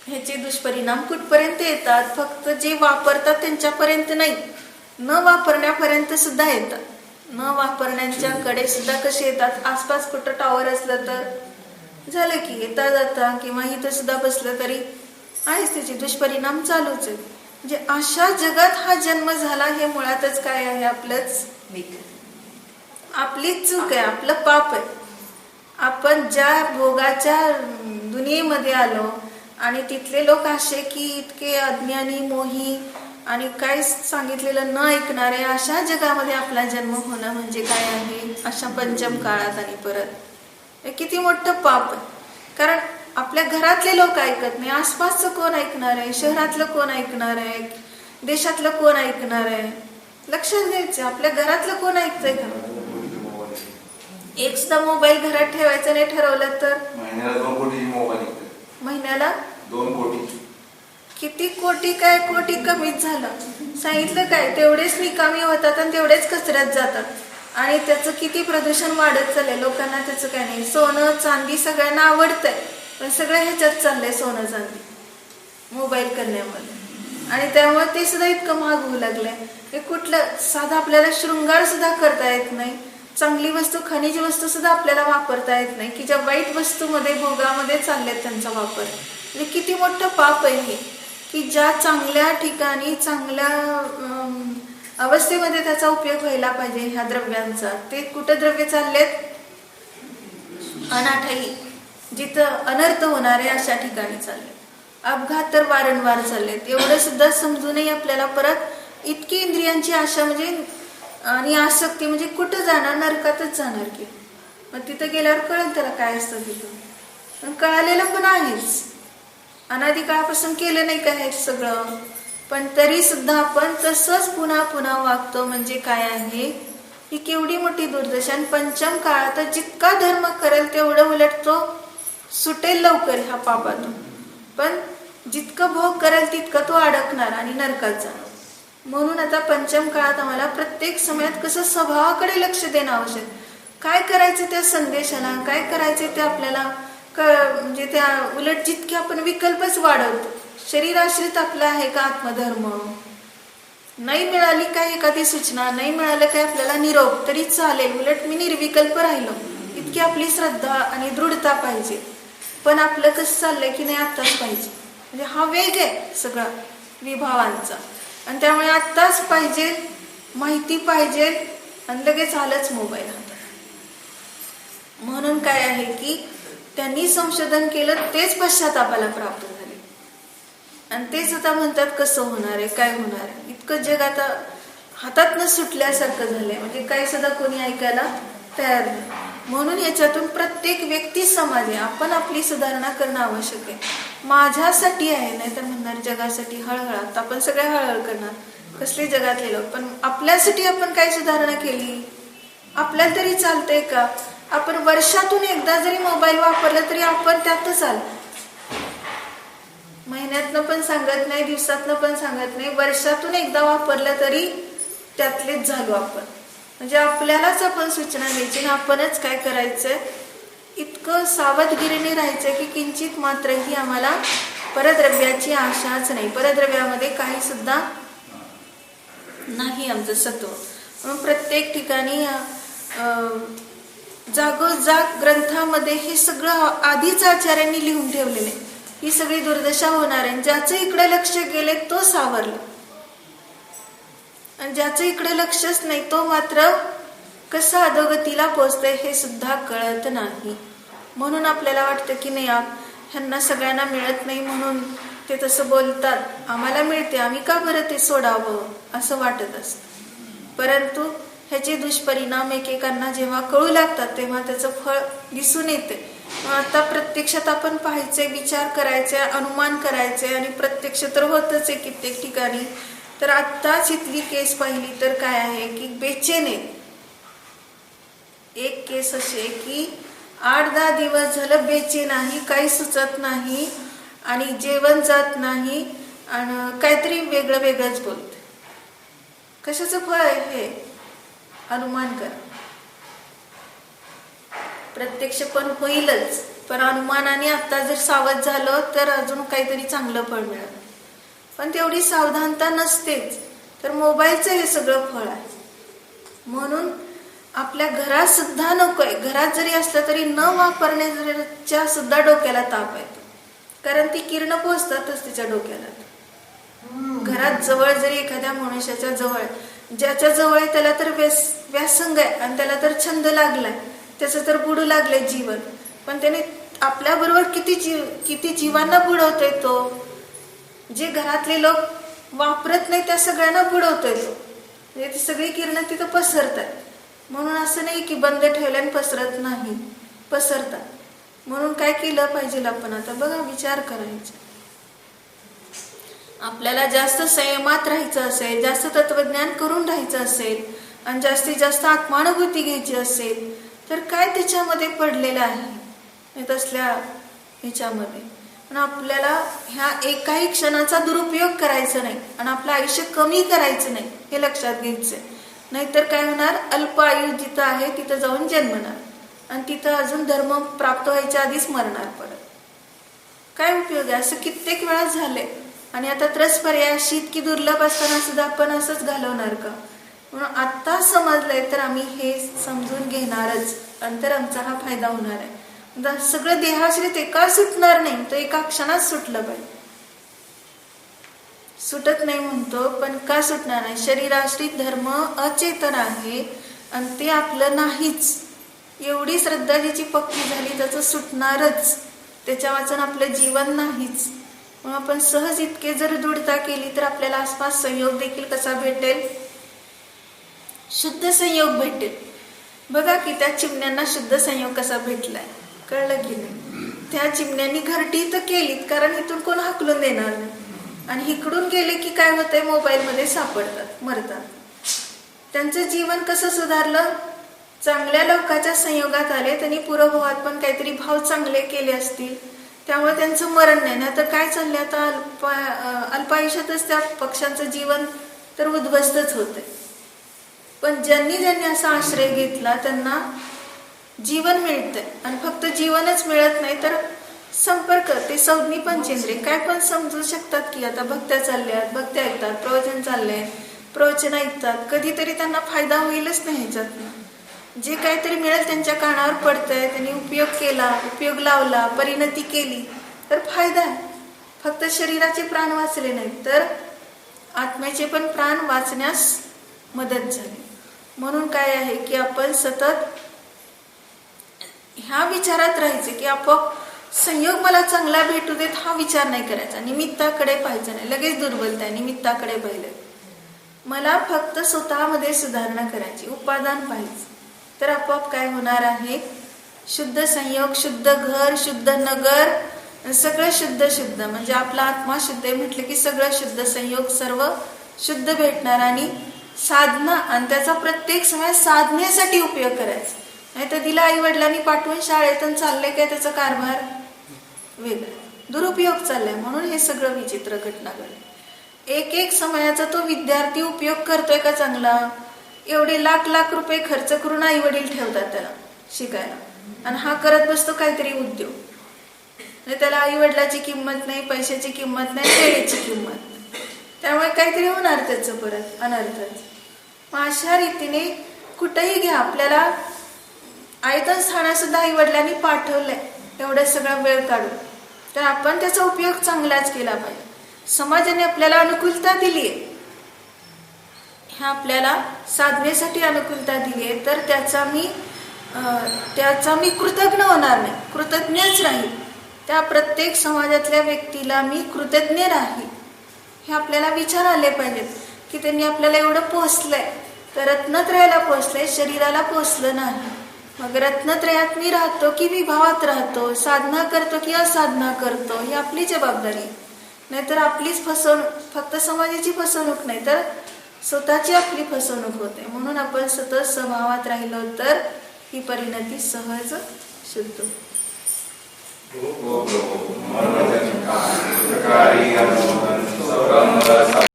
Speaker 1: ह्याचे दुष्परिणाम कुठपर्यंत येतात. फक्त जे वापरतात त्यांच्यापर्यंत नाही, न वापरण्यापर्यंत सुद्धा येतात. न वापरण्याच्याकडे सुद्धा कसे येतात, आसपास कुठं टॉवर असलं तर झालं की येता जाता, किंवा इथं सुद्धा बसलं तरी आहेच त्याचे दुष्परिणाम चालूच आहेत. म्हणजे अशा जगात हा जन्म झाला हे मुळातच काय आहे? आपलीच चूक आहे, आपलं पाप आहे. आपण ज्या भोगाच्या दुनियेमध्ये आलो आणि तिथले लोक असे की इतके अज्ञानी, मोही आणि काय सांगितलेलं न ऐकणारे, अशा जगामध्ये आपला जन्म होणं म्हणजे काय आहे? अशा पंचम काळात. आणि परत हे किती मोठं पाप आहे. कारण आपल्या घरातले लोक ऐकत नाही, आसपासचं कोण ऐकणार आहे? शहरातलं कोण ऐकणार आहे? देशातलं कोण ऐकणार आहे? लक्षात घ्यायचं, आपल्या घरातलं कोण ऐकतंय का? एक सुद्धा मोबाईल घरात ठेवायचं नाही ठरवलं तर
Speaker 2: महिन्याला 2 कोटी मोबाईल.
Speaker 1: महिन्याला
Speaker 2: 2 कोटी.
Speaker 1: किती कोटी? काय कोटी कमीच झालं. सांगितलं काय, तेवढेच निकामी होतात आणि तेवढेच कचऱ्यात जातात. आणि त्याचं किती प्रदूषण वाढत चाललंय. लोकांना त्याचं काय नाही. सोनं चांदी सगळ्यांना आवडतंय, पण सगळं ह्याच्यात चाललंय, सोनं चांदी मोबाईल करण्यामध्ये. आणि त्यामुळे ते सुद्धा इतकं महाग होऊ लागलंय. हे कुठलं साधं आपल्याला शृंगार सुद्धा करता येत नाही. चांगली वस्तू, खनिज वस्तू सुद्धा आपल्याला वापरता येत नाही, की ज्या वाईट वस्तूमध्ये, भोगामध्ये चाललेत त्यांचा वापर. म्हणजे किती मोठं पाप आहे हे, की ज्या चांगल्या ठिकाणी, चांगल्या अवस्थेमध्ये त्याचा उपयोग व्हायला पाहिजे ह्या द्रव्यांचा, ते कुठं द्रव्य चाललेत? अनाठाई, जिथं अनर्थ होणार आहे अशा ठिकाणी चालले. अपघात तर वारंवार चाललेत. एवढं सुद्धा समजूनही आपल्याला परत इतकी इंद्रियांची आशा म्हणजे आणि आसक्ती, म्हणजे कुठं जाणार? नरकातच जाणार की. मग तिथं गेल्यावर कळेल त्याला काय असतं तिथं. पण कळालेलं पण आहेच, अनादी काळापासून केलं नाही काय हे सगळं, पण तरी सुद्धा आपण तसंच पुन्हा पुन्हा वागतो. म्हणजे काय आहे? ही केवढी मोठी दुर्दशा. आणि पंचम काळात जितका धर्म करेल तेवढं उलट तो सुटेल लवकर ह्या पापातून, पण जितकं भोग करेल तितकं तो अडकणार आणि नरकात जाणार. म्हणून आता पंचम काळात आम्हाला प्रत्येक समयात कसं स्वभावाकडे लक्ष देणं आवश्यक. काय करायचं त्या संदेशाला, काय करायचं ते आपल्याला म्हणजे त्या उलट जितके आपण विकल्पच वाढवतो. शरीराश्रित आपला आहे का आत्मधर्म? नाही मिळाली काय एखादी सूचना, नाही मिळालं काय आपल्याला निरोप, तरी चालेल, उलट मी निर्विकल्प राहिलो, इतकी आपली श्रद्धा आणि दृढता पाहिजे. पण आपलं कसं चाललंय की नाही आत्ताच पाहिजे. म्हणजे हा वेग आहे सगळा विभावांचा. आणि त्यामुळे आत्ताच पाहिजे, माहिती पाहिजे, आणि लगेच आलंच मोबाईल हातात. म्हणून काय आहे की त्यांनी संशोधन केलं, तेच पश्चातापाला प्राप्त झाले. आणि तेच आता म्हणतात कसं होणार आहे, काय होणार आहे. इतकं जग आता हातातनं सुटल्यासारखं झालंय, म्हणजे काय सुद्धा कोणी ऐकायला तयार नाही. म्हणून याच्यातून प्रत्येक व्यक्ती, समाज आहे, आपण आपली सुधारणा करणं आवश्यक आहे. माझ्यासाठी आहे, नाही तर म्हणणार जगासाठी हळहळ. आपण सगळे हळहळ करणार, कसले जगातले लोक. पण आपल्यासाठी आपण काय सुधारणा केली? आपल्याला तरी चालतंय का? आपण वर्षातून एकदा जरी मोबाईल वापरला तरी आपण त्यातच आलो. महिन्यातनं पण सांगत नाही, दिवसातनं पण सांगत नाही, वर्षातून एकदा वापरलं तरी त्यातलेच झालो आपण. म्हणजे आपल्यालाच आपण सूचना द्यायची ना, आपणच काय करायचंय, इतकं सावधगिरीने राहायचं की किंचित मात्रही आम्हाला परद्रव्याची आशाच नाही. परद्रव्यामध्ये काही सुद्धा नाही आमचं सत्व. म्हणून प्रत्येक ठिकाणी जागोजाग ग्रंथामध्ये हे सगळं आधीच आचार्यांनी लिहून ठेवलेलं आहे. ही सगळी दुर्दशा होणार आहे. ज्याचं इकडे लक्ष गेले तो सावरला, आणि ज्याचं इकडे लक्षच नाही तो मात्र कसं अधोगतीला पोचतंय हे सुद्धा कळत नाही. म्हणून आपल्याला वाटतं की नाही ह्यांना सगळ्यांना मिळत नाही म्हणून ते तसं बोलतात, आम्हाला मिळते, आम्ही का बरं ते सोडावं असं वाटत असतं. परंतु ह्याचे दुष्परिणाम एकेकांना जेव्हा कळू लागतात तेव्हा त्याचं फळ दिसून येते. आता प्रत्यक्षात आपण पाहायचे, विचार करायचे, अनुमान करायचे, आणि प्रत्यक्ष तर होतच आहे कित्येक ठिकाणी. तर आत्ताच इथली केस पाहिली तर काय आहे की बेचेने एक केस अशी आहे की 8-10 दिवस झालं बेचेन नाही, काही सुचत नाही, आणि जेवण जात नाही, आणि काहीतरी वेगळं वेगळंच बोलते. कशाचं फळ आहे हे? अनुमान करा. प्रत्यक्ष पण होईलच, पण अनुमानाने आता जर सावध झालं तर अजून काहीतरी चांगलं फळ मिळेल. पण तेवढी सावधानता नसतेच. तर मोबाईलचं हे सगळं फळ आहे. म्हणून आपल्या घरात सुद्धा नकोय. घरात जरी असलं तरी न वापरण्याच्या सुद्धा डोक्याला ताप येतो, कारण ती किरण पोहोचतातच तिच्या डोक्याला. घरात जवळ जरी एखाद्या मनुष्याच्या जवळ, ज्याच्या जवळ आहे त्याला तर व्यासंग आहे आणि त्याला तर छंद लागलाय, त्याचं तर बुडू लागले जीवन, पण त्याने आपल्या बरोबर किती जीवांना बुडवतोय तो. जे घरातले लोक वापरत नाही त्या सगळ्यांना बुडवतोय तो. म्हणजे ती सगळी किरणं तिथं पसरतात. म्हणून असं नाही की बंद ठेवल्याने पसरत नाही, पसरतात. म्हणून काय केलं पाहिजे आपण आता बघा, विचार करायचा. आपल्याला जास्त संयमात राहायचं असेल, जास्त तत्वज्ञान करून राहायचं असेल आणि जास्तीत जास्त आत्मानुभूती घ्यायची असेल तर काय त्याच्यामध्ये पडलेलं आहे तसल्या ह्याच्यामध्ये. पण आपल्याला ह्या एकाही क्षणाचा दुरुपयोग करायचा नाही आणि आपलं आयुष्य कमी करायचं नाही, हे लक्षात घ्यायचंय. नाहीतर काय होणार, अल्प आयु जिथं आहे तिथं जाऊन जन्मणार आणि तिथं अजून धर्म प्राप्त व्हायच्या आधीच मरणार परत. काय उपयोग आहे? असं कित्येक वेळा झालंय. आणि आता त्रस पर्यायाशी इतकी दुर्लभ असताना सुद्धा आपण असंच घालवणार का? म्हणून आत्ता समजलंय तर आम्ही हे समजून घेणारच, नंतर आमचा हा फायदा होणार आहे. सगळं देहाश्रित एका सुटणार नाही, तर एका क्षणात सुटलं पाहिजे. सुटत नाही म्हणतो, पण का सुटणार नाही? शरीराश्रित धर्म अचेतन आहे आणि ते आपलं नाहीच. एवढी श्रद्धा ज्याची पक्की झाली त्याचं सुटणारच, त्याच्या वाचन आपलं जीवन नाहीच. म्हणून आपण सहज इतके जर दृढता केली तर आपल्याला आसपास संयोग देखील कसा भेटेल? शुद्ध संयोग भेटेल. बघा की त्या चिमण्यांना शुद्ध संयोग कसा भेटलाय, कळलं की नाही? त्या चिमण्यांनी घरटी तर केलीत, कारण इथून कोण हाकलून देणार नाही. आणि इकडून गेले की काय होतंय, मोबाईलमध्ये सापडतात, मरतात. त्यांचं जीवन कसं सुधारलं? चांगल्या लोकांच्या संयोगात आले, त्यांनी पुरोभावात पण काहीतरी भाव चांगले केले असतील, त्यामुळे त्यांचं मरण नाही. ना तर काय चाललंय आता, अल्पायुष्यातच त्या पक्ष्यांचं जीवन तर उद्ध्वस्तच होतंय. पण ज्यांनी असा आश्रय घेतला त्यांना जीवन मिळतंय. आणि फक्त जीवनच मिळत नाही तर संपर्क, ते संज्ञी पंचेंद्रिय काय पण समजू शकतात की आता भक्त्या चालल्यात, भक्त्या ऐकतात, प्रवचन चाललंय, प्रवचन ऐकतात, कधीतरी त्यांना फायदा होईलच नाही ह्याच्यातनं. जे काहीतरी मिळेल त्यांच्या कानावर पडतंय, त्यांनी उपयोग केला, उपयोग लावला, परिणती केली तर फायदा आहे. फक्त शरीराचे प्राण वाचले नाहीत तर आत्म्याचे पण प्राण वाचण्यास मदत झाली. म्हणून काय आहे की आपण सतत ह्या विचारात राहायचे की आपोआप संयोग मला चांगला भेटू देत, हा विचार नाही करायचा. निमित्ताकडे पाहायचं नाही, लगेच दुर्बलता, निमित्ताकडे पाहिलं. मला फक्त स्वतःमध्ये सुधारणा करायची, उपादान पाहायचं, तर आपोआप काय होणार आहे? शुद्ध संयोग, शुद्ध घर, शुद्ध नगर, सगळं शुद्ध म्हणजे आपला आत्मा शुद्ध आहे म्हटलं की सगळं शुद्ध, संयोग सर्व शुद्ध भेटणार. आणि साधना, आणि त्याचा प्रत्येक समय साधनेसाठी उपयोग करायचा. नाही तर तिला आई वडिलांनी पाठवून शाळेतून चाललंय काय, त्याचा कारभार वेगळा, दुरुपयोग चाललाय. म्हणून हे सगळं विचित्र घटना घडली. एक समयाचा तो विद्यार्थी उपयोग करतोय का चांगला? एवढे लाख रुपये खर्च करून आई वडील ठेवतात त्याला शिकायला, आणि हा करत बसतो काहीतरी उद्योग. नाही त्याला आई वडिलाची किंमत नाही, पैशाची किंमत नाही, वेळेची किंमत नाही. त्यामुळे काहीतरी होणार त्याचं परत अनर्थच. मग अशा रीतीने कुठेही घ्या, आपल्याला आयतन स्थानात सुद्धा आई वडिलांनी पाठवलंय एवढा सगळा वेळ काढून, तर आपण त्याचा उपयोग चांगलाच केला पाहिजे. समाजाने आपल्याला अनुकूलता दिली आहे, ह्या आपल्याला साधनेसाठी अनुकूलता दिली आहे, तर त्याचा मी कृतज्ञ होणार नाही, कृतज्ञच राहील. त्या प्रत्येक समाजातल्या व्यक्तीला मी कृतज्ञ राहील. हे आपल्याला विचार आले पाहिजेत की त्यांनी आपल्याला एवढं पोचलंय, तर रत्नत्रयाला पोचलंय, शरीराला पोचलं नाही. मग रत्नत्रयात मी राहतो की विभावात राहतो, साधना करतो की असाधना करतो, ही आपली जबाबदारी. नाहीतर आपलीच फसवणूक, फक्त समाजाची फसवणूक नाही तर स्वतःची आपली फसवणूक होते. म्हणून आपण सतत स्वभावात राहिलो तर ही परिणती सहज शुद्ध.